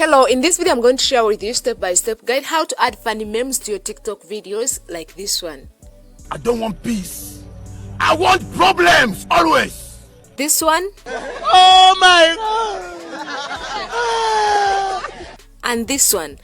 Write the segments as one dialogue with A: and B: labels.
A: Hello, in this video I'm going to share with you step-by-step guide how to add funny memes to your TikTok videos like this one.
B: I don't want peace. I want problems always.
A: This one.
B: Oh my God.
A: And this one.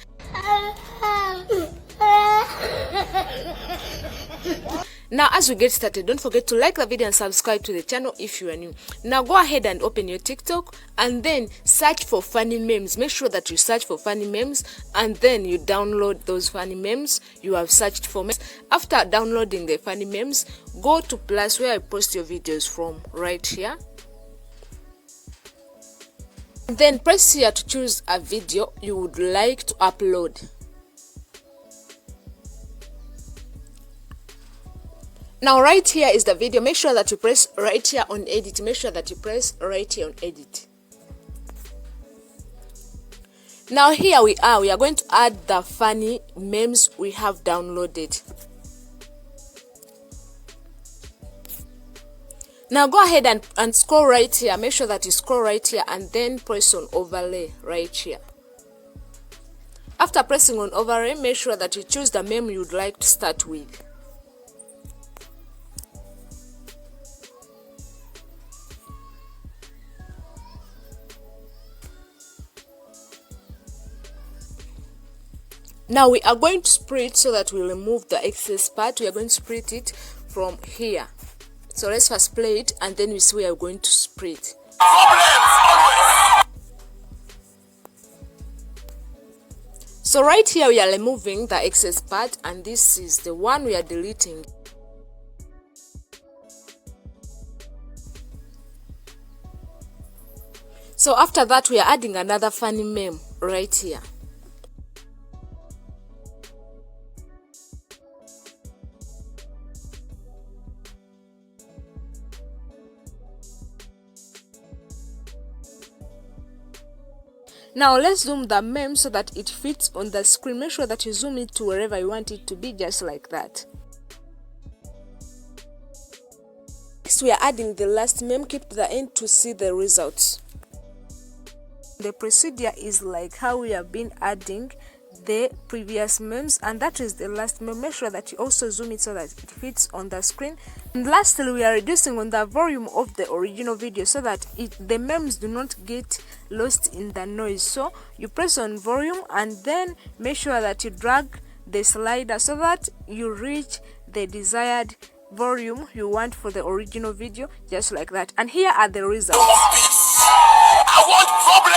A: Now as we get started, don't forget to like the video and subscribe to the channel if you are new. Now go ahead and open your TikTok and then search for funny memes. Make sure that you search for funny memes and then you download those funny memes you have searched for. After downloading the funny memes, go to plus where I post your videos from, right here. And then press here to choose a video you would like to upload. Now right here is the video. Make sure that you press right here on edit. Make sure that you press right here on edit. Now here we are going to add the funny memes we have downloaded. Now go ahead and scroll right here. Make sure that you scroll right here and then press on overlay right here. After pressing on overlay, make sure that you choose the meme you would like to start with. Now we are going to split so that we remove the excess part. We are going to split it from here. So let's first play it and then we see we are going to split. So right here we are removing the excess part and this is the one we are deleting. So after that we are adding another funny meme right here. Now let's zoom the meme so that it fits on the screen. Make sure that you zoom it to wherever you want it to be, just like that. Next we are adding the last meme. Keep to the end to see the results. The procedure is like how we have been adding the previous memes, and that is the last meme. Make sure that you also zoom it so that it fits on the screen. And lastly, we are reducing on the volume of the original video so that the memes do not get lost in the noise. So you press on volume and then make sure that you drag the slider so that you reach the desired volume you want for the original video, just like that. And here are the results.
B: I want problems.